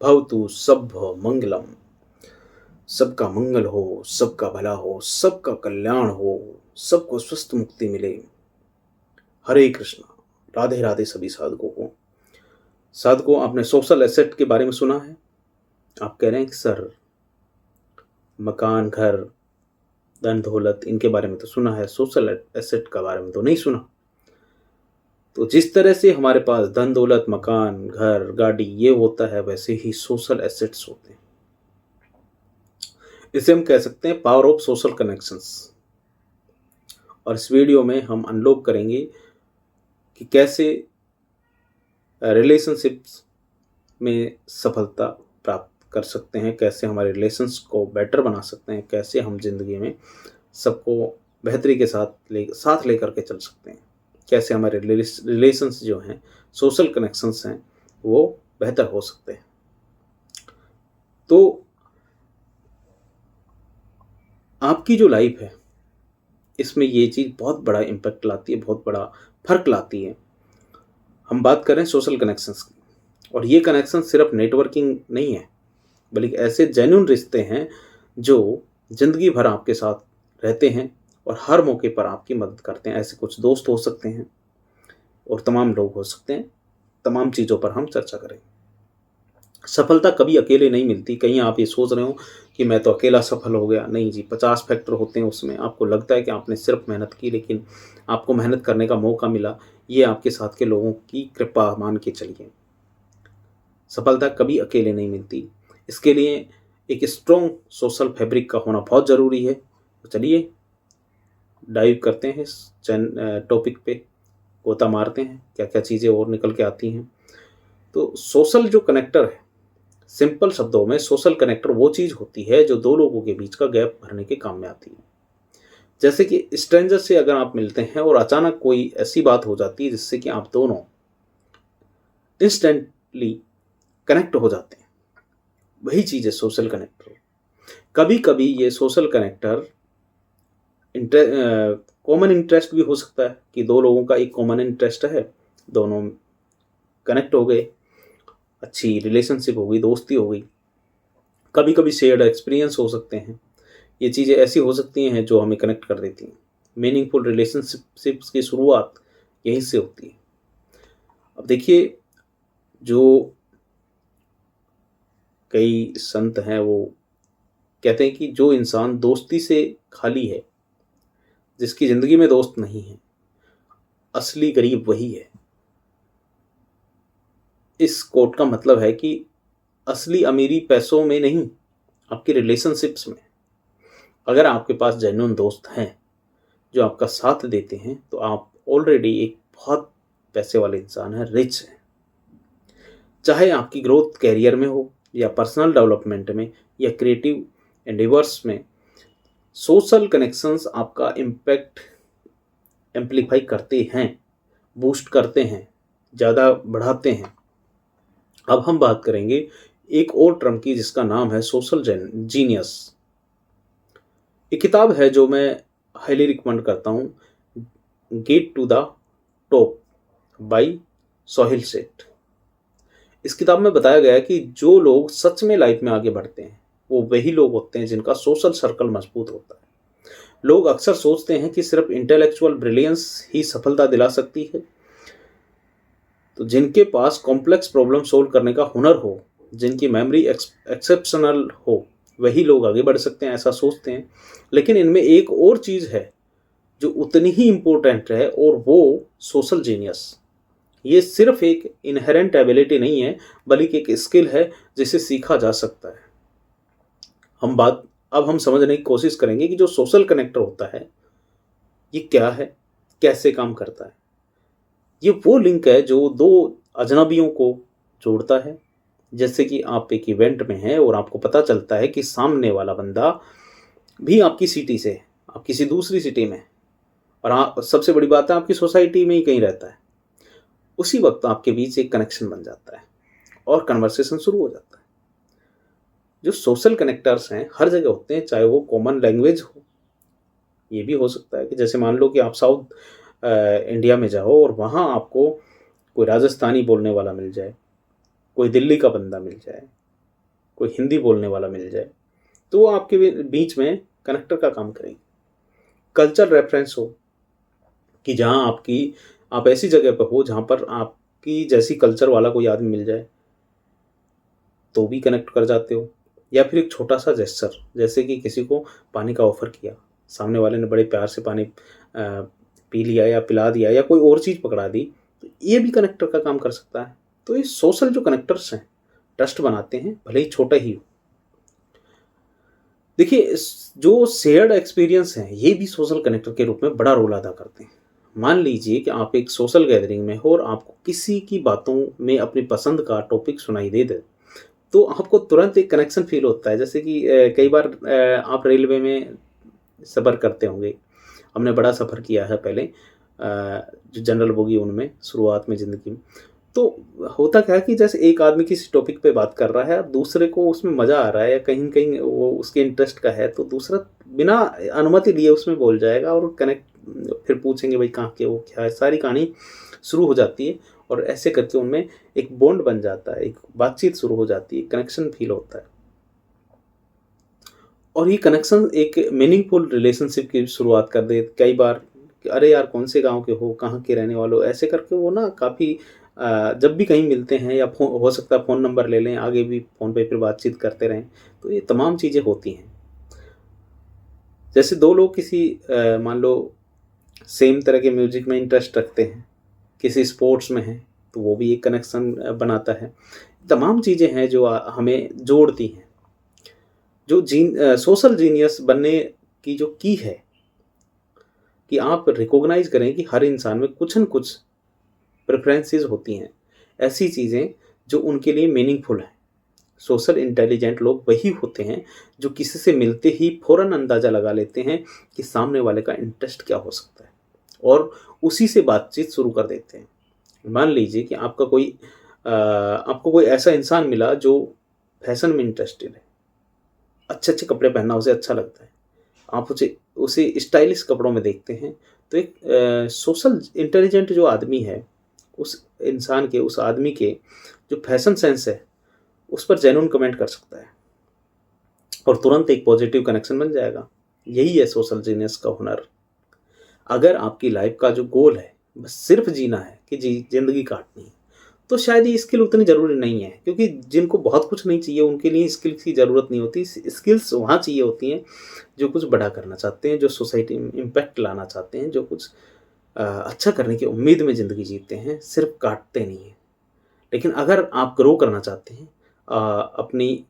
भवतु सभ्भ मंगलम। सबका मंगल हो, सबका भला हो, सबका कल्याण हो, सबको स्वस्थ मुक्ति मिले। हरे कृष्णा। राधे राधे सभी साधकों को। साधकों, आपने सोशल एसेट के बारे में सुना है? आप कह रहे हैं कि सर, मकान, घर, धन दौलत, इनके बारे में तो सुना है, सोशल एसेट के बारे में तो नहीं सुना। तो जिस तरह से हमारे पास धन दौलत, मकान, घर, गाड़ी ये होता है, वैसे ही सोशल एसेट्स होते हैं। इसे हम कह सकते हैं पावर ऑफ सोशल कनेक्शंस। और इस वीडियो में हम अनलॉक करेंगे कि कैसे रिलेशनशिप्स में सफलता प्राप्त कर सकते हैं, कैसे हमारे रिलेशंस को बेटर बना सकते हैं, कैसे हम जिंदगी में सबको बेहतरी के साथ लेकर के चल सकते हैं, कैसे हमारे रिलेशंस जो हैं, सोशल कनेक्शंस हैं, वो बेहतर हो सकते हैं। तो आपकी जो लाइफ है, इसमें ये चीज़ बहुत बड़ा इम्पैक्ट लाती है, बहुत बड़ा फर्क लाती है। हम बात कर रहे हैं सोशल कनेक्शंस की, और ये कनेक्शन सिर्फ नेटवर्किंग नहीं है, बल्कि ऐसे जेन्युइन रिश्ते हैं जो ज़िंदगी भर आपके साथ रहते हैं और हर मौके पर आपकी मदद करते हैं। ऐसे कुछ दोस्त हो सकते हैं और तमाम लोग हो सकते हैं। तमाम चीज़ों पर हम चर्चा करेंगे। सफलता कभी अकेले नहीं मिलती। कहीं आप ये सोच रहे हो कि मैं तो अकेला सफल हो गया, नहीं जी, 50 फैक्टर होते हैं उसमें। आपको लगता है कि आपने सिर्फ मेहनत की, लेकिन आपको मेहनत करने का मौका मिला, ये आपके साथ के लोगों की कृपा मान के चलिए। सफलता कभी अकेले नहीं मिलती। इसके लिए एक स्ट्रॉन्ग सोशल फैब्रिक का होना बहुत ज़रूरी है। तो चलिए डाइव करते हैं इस टॉपिक पे, गोता मारते हैं क्या क्या चीज़ें और निकल के आती हैं। तो सोशल जो कनेक्टर है, सिंपल शब्दों में सोशल कनेक्टर वो चीज़ होती है जो दो लोगों के बीच का गैप भरने के काम में आती है। जैसे कि स्ट्रेंजर से अगर आप मिलते हैं और अचानक कोई ऐसी बात हो जाती है जिससे कि आप दोनों इंस्टेंटली कनेक्ट हो जाते हैं, वही चीज़ है सोशल कनेक्टर। कभी कभी ये सोशल कनेक्टर कॉमन इंटरेस्ट भी हो सकता है कि दो लोगों का एक कॉमन इंटरेस्ट है, दोनों कनेक्ट हो गए, अच्छी रिलेशनशिप हो गई, दोस्ती हो गई। कभी कभी शेयर्ड एक्सपीरियंस हो सकते हैं। ये चीज़ें ऐसी हो सकती हैं जो हमें कनेक्ट कर देती हैं। मीनिंगफुल रिलेशनशिप्स की शुरुआत यहीं से होती है। अब देखिए, जो कई संत हैं वो कहते हैं कि जो इंसान दोस्ती से खाली है, जिसकी ज़िंदगी में दोस्त नहीं है, असली गरीब वही है। इस कोट का मतलब है कि असली अमीरी पैसों में नहीं, आपकी रिलेशनशिप्स में। अगर आपके पास जेन्युइन दोस्त हैं जो आपका साथ देते हैं, तो आप ऑलरेडी एक बहुत पैसे वाले इंसान हैं, रिच हैं। चाहे आपकी ग्रोथ कैरियर में हो या पर्सनल डेवलपमेंट में या क्रिएटिव एंडेवर्स में, सोशल कनेक्शंस आपका इम्पैक्ट एम्पलीफाई करते हैं, बूस्ट करते हैं, ज़्यादा बढ़ाते हैं। अब हम बात करेंगे एक और टर्म की जिसका नाम है सोशल जीनियस। एक किताब है जो मैं हाईली रिकमेंड करता हूँ, get to the top by Sohail Seth. इस किताब में बताया गया है कि जो लोग सच में लाइफ में आगे बढ़ते हैं, वो वही लोग होते हैं जिनका सोशल सर्कल मजबूत होता है। लोग अक्सर सोचते हैं कि सिर्फ इंटेलेक्चुअल ब्रिलियंस ही सफलता दिला सकती है। तो जिनके पास कॉम्प्लेक्स प्रॉब्लम सोल्व करने का हुनर हो, जिनकी मेमोरी एक्सेप्शनल हो, वही लोग आगे बढ़ सकते हैं, ऐसा सोचते हैं। लेकिन इनमें एक और चीज़ है जो उतनी ही इम्पोर्टेंट है, और वो सोशल जीनियस। ये सिर्फ एक इनहेरेंट एबिलिटी नहीं है, बल्कि एक स्किल है जिसे सीखा जा सकता है। अब हम समझने की कोशिश करेंगे कि जो सोशल कनेक्टर होता है, ये क्या है, कैसे काम करता है। ये वो लिंक है जो दो अजनबियों को जोड़ता है। जैसे कि आप एक इवेंट में हैं और आपको पता चलता है कि सामने वाला बंदा भी आपकी सिटी से है, आप किसी दूसरी सिटी में हैं, और आप, सबसे बड़ी बात है, आपकी सोसाइटी में ही कहीं रहता है। उसी वक्त आपके बीच एक कनेक्शन बन जाता है और कन्वर्सेशन शुरू हो जाता है। जो सोशल कनेक्टर्स हैं हर जगह होते हैं, चाहे वो कॉमन लैंग्वेज हो। ये भी हो सकता है कि जैसे मान लो कि आप साउथ इंडिया में जाओ और वहाँ आपको कोई राजस्थानी बोलने वाला मिल जाए, कोई दिल्ली का बंदा मिल जाए, कोई हिंदी बोलने वाला मिल जाए, तो वो आपके बीच में कनेक्टर का काम करेंगे। कल्चर रेफरेंस हो कि जहाँ आप ऐसी जगह पर हो जहाँ पर आपकी जैसी कल्चर वाला कोई आदमी मिल जाए तो भी कनेक्ट कर जाते हो। या फिर एक छोटा सा जेस्चर, जैसे कि किसी को पानी का ऑफर किया, सामने वाले ने बड़े प्यार से पानी पी लिया या पिला दिया या कोई और चीज़ पकड़ा दी, तो ये भी कनेक्टर का काम कर सकता है। तो ये सोशल जो कनेक्टर्स हैं ट्रस्ट बनाते हैं, भले ही छोटा ही हो। देखिए जो शेयर्ड एक्सपीरियंस हैं ये भी सोशल कनेक्टर के रूप में बड़ा रोल अदा करते हैं। मान लीजिए कि आप एक सोशल गैदरिंग में हो और आपको किसी की बातों में अपनी पसंद का टॉपिक सुनाई दे तो आपको तुरंत एक कनेक्शन फील होता है। जैसे कि कई बार आप रेलवे में सफ़र करते होंगे। हमने बड़ा सफ़र किया है पहले, जो जनरल बोगी उनमें शुरुआत में ज़िंदगी में। तो होता क्या है कि जैसे एक आदमी किसी टॉपिक पे बात कर रहा है, दूसरे को उसमें मज़ा आ रहा है या कहीं न कहीं वो उसके इंटरेस्ट का है, तो दूसरा बिना अनुमति लिए उसमें बोल जाएगा और कनेक्ट फिर पूछेंगे भाई कहाँ के हो, क्या है, सारी कहानी शुरू हो जाती है और ऐसे करके उनमें एक बॉन्ड बन जाता है, एक बातचीत शुरू हो जाती है, कनेक्शन फील होता है। और ये कनेक्शन एक मीनिंगफुल रिलेशनशिप की शुरुआत कर दे कई बार कि अरे यार कौन से गांव के हो, कहाँ के रहने वाले हो, ऐसे करके वो ना काफ़ी जब भी कहीं मिलते हैं या फ़ोन हो सकता है फ़ोन नंबर ले लें, आगे भी फ़ोन पे फिर बातचीत करते रहें, तो ये तमाम चीज़ें होती हैं। जैसे दो लोग किसी मान लो सेम तरह के म्यूजिक में इंटरेस्ट रखते हैं, किसी स्पोर्ट्स में हैं, तो वो भी एक कनेक्शन बनाता है। तमाम चीज़ें हैं जो हमें जोड़ती हैं। जो सोशल जीनियस बनने की जो की है कि आप रिकॉग्नाइज़ करें कि हर इंसान में कुछ न कुछ प्रेफ़रेंसेस होती हैं, ऐसी चीज़ें जो उनके लिए मीनिंगफुल हैं। सोशल इंटेलिजेंट लोग वही होते हैं जो किसी से मिलते ही फ़ौरन अंदाज़ा लगा लेते हैं कि सामने वाले का इंटरेस्ट क्या हो सकता है और उसी से बातचीत शुरू कर देते हैं। मान लीजिए कि आपको कोई ऐसा इंसान मिला जो फैशन में इंटरेस्टेड है, अच्छे-अच्छे कपड़े पहनना उसे अच्छा लगता है। आप उसे उसे स्टाइलिश कपड़ों में देखते हैं, तो एक सोशल इंटेलिजेंट जो आदमी है, उस इंसान के, उस आदमी के जो फैशन सेंस है, उस पर जेन्युइन कमेंट कर सकता है और तुरंत एक पॉजिटिव कनेक्शन बन जाएगा। यही है सोशल जीनियस का हुनर। अगर आपकी लाइफ का जो गोल है, बस सिर्फ जीना है कि ज़िंदगी काटनी है, तो शायद ये स्किल उतनी ज़रूरी नहीं है, क्योंकि जिनको बहुत कुछ नहीं चाहिए उनके लिए स्किल्स की ज़रूरत नहीं होती। स्किल्स वहाँ चाहिए होती हैं जो कुछ बड़ा करना चाहते हैं, जो सोसाइटी में इम्पैक्ट लाना चाहते हैं, जो कुछ अच्छा करने की उम्मीद में ज़िंदगी जीते हैं, सिर्फ काटते नहीं हैं। लेकिन अगर आप ग्रो करना चाहते हैं, अपनी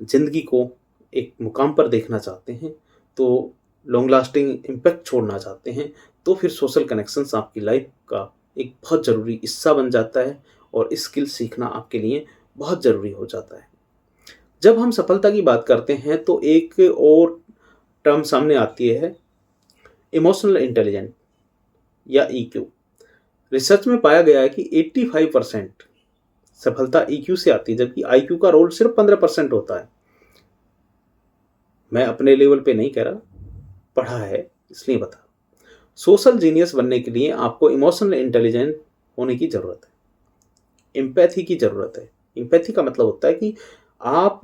ज़िंदगी को एक मुकाम पर देखना चाहते हैं, तो लॉन्ग लास्टिंग इम्पैक्ट छोड़ना चाहते हैं, तो फिर सोशल कनेक्शंस आपकी लाइफ का एक बहुत ज़रूरी हिस्सा बन जाता है और स्किल सीखना आपके लिए बहुत ज़रूरी हो जाता है। जब हम सफलता की बात करते हैं तो एक और टर्म सामने आती है, इमोशनल इंटेलिजेंट या ईक्यू। रिसर्च में पाया गया है कि 85% सफलता ईक्यू से आती है, जबकि आईक्यू का रोल सिर्फ 15% होता है। मैं अपने लेवल पे नहीं कह रहा, पढ़ा है इसलिए बता। सोशल जीनियस बनने के लिए आपको इमोशनल इंटेलिजेंट होने की ज़रूरत है, एम्पैथी की ज़रूरत है। एम्पैथी का मतलब होता है कि आप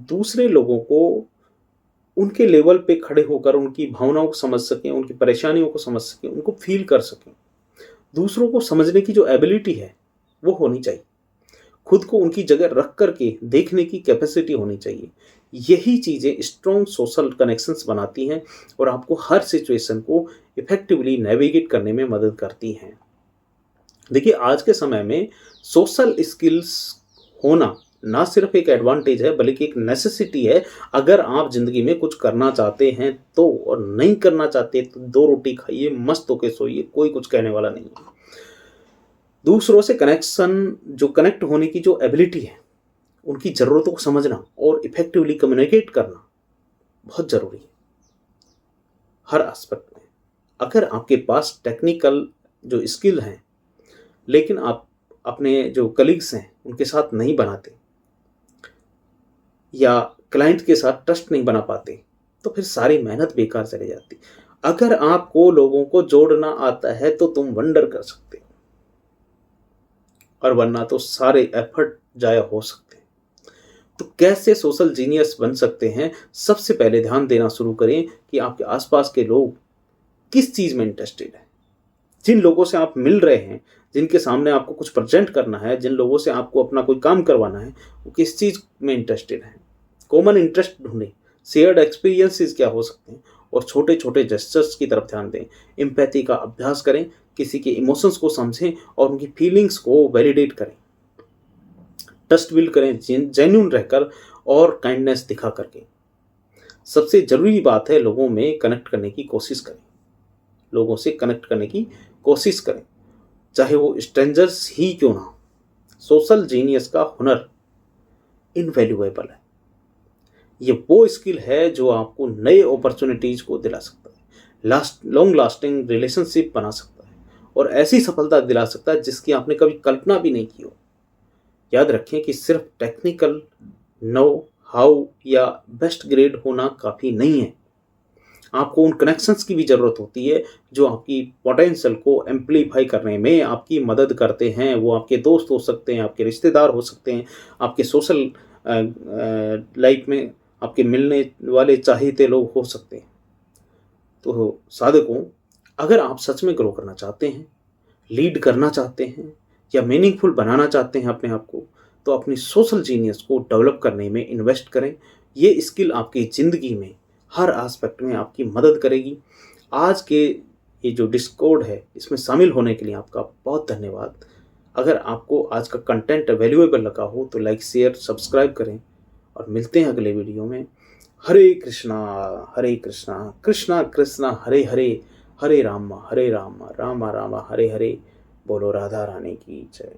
दूसरे लोगों को उनके लेवल पे खड़े होकर उनकी भावनाओं को समझ सकें, उनकी परेशानियों को समझ सकें, उनको फ़ील कर सकें। दूसरों को समझने की जो एबिलिटी है वो होनी चाहिए। खुद को उनकी जगह रख कर के देखने की कैपेसिटी होनी चाहिए। यही चीज़ें स्ट्रॉन्ग सोशल कनेक्शंस बनाती हैं और आपको हर सिचुएशन को इफ़ेक्टिवली नेविगेट करने में मदद करती हैं। देखिए आज के समय में सोशल स्किल्स होना ना सिर्फ एक एडवांटेज है बल्कि एक नेसेसिटी है। अगर आप ज़िंदगी में कुछ करना चाहते हैं तो, और नहीं करना चाहते तो 2 रोटी खाइए, मस्त होके सोइए, कोई कुछ कहने वाला नहीं है। दूसरों से कनेक्ट होने की जो एबिलिटी है, उनकी ज़रूरतों को समझना और इफ़ेक्टिवली कम्युनिकेट करना बहुत ज़रूरी है हर एस्पेक्ट में। अगर आपके पास टेक्निकल जो स्किल हैं, लेकिन आप अपने जो कलीग्स हैं उनके साथ नहीं बनाते या क्लाइंट के साथ ट्रस्ट नहीं बना पाते, तो फिर सारी मेहनत बेकार चली जाती। अगर आपको लोगों को जोड़ना आता है तो तुम वंडर कर सकते हो, और वरना तो सारे एफर्ट जाया हो सकते हैं। तो कैसे सोशल जीनियस बन सकते हैं? सबसे पहले ध्यान देना शुरू करें कि आपके आसपास के लोग किस चीज़ में इंटरेस्टेड हैं। जिन लोगों से आप मिल रहे हैं, जिनके सामने आपको कुछ प्रेज़ेंट करना है, जिन लोगों से आपको अपना कोई काम करवाना है, वो किस चीज़ में इंटरेस्टेड हैं। कॉमन इंटरेस्ट ढूँढें, शेयर्ड एक्सपीरियंसेस क्या हो सकते हैं और छोटे-छोटे जेस्चर्स की तरफ ध्यान दें। एम्पैथी का अभ्यास करें, किसी के इमोशंस को समझें और उनकी फीलिंग्स को वैलिडेट करें। ट्रस्ट बिल्ड करें जेन्युइन रहकर और काइंडनेस दिखा करके। सबसे ज़रूरी बात है लोगों में कनेक्ट करने की कोशिश करें। लोगों से कनेक्ट करने की कोशिश करें, चाहे वो स्ट्रेंजर्स ही क्यों ना हो। सोशल जीनियस का हुनर इनवैल्यूएबल है। ये वो स्किल है जो आपको नए अपॉर्चुनिटीज़ को दिला सकता है, लॉन्ग लास्टिंग रिलेशनशिप बना सकता है और ऐसी सफलता दिला सकता है जिसकी आपने कभी कल्पना भी नहीं की हो। याद रखें कि सिर्फ टेक्निकल नो हाउ या बेस्ट ग्रेड होना काफ़ी नहीं है। आपको उन कनेक्शंस की भी ज़रूरत होती है जो आपकी पोटेंशियल को एम्प्लीफाई करने में आपकी मदद करते हैं। वो आपके दोस्त हो सकते हैं, आपके रिश्तेदार हो सकते हैं, आपके सोशल लाइफ में आपके मिलने वाले चाहते लोग हो सकते हैं। तो साधकों, अगर आप सच में ग्रो करना चाहते हैं, लीड करना चाहते हैं या मीनिंगफुल बनाना चाहते हैं अपने आप को, तो अपनी सोशल जीनियस को डेवलप करने में इन्वेस्ट करें। ये स्किल आपकी ज़िंदगी में हर एस्पेक्ट में आपकी मदद करेगी। आज के ये जो डिस्कॉर्ड है, इसमें शामिल होने के लिए आपका बहुत धन्यवाद। अगर आपको आज का कंटेंट वैल्यूएबल लगा हो तो लाइक, शेयर, सब्सक्राइब करें और मिलते हैं अगले वीडियो में। हरे कृष्णा कृष्णा कृष्णा हरे हरे, हरे राम राम राम हरे हरे। बोलो राधा रानी की जय।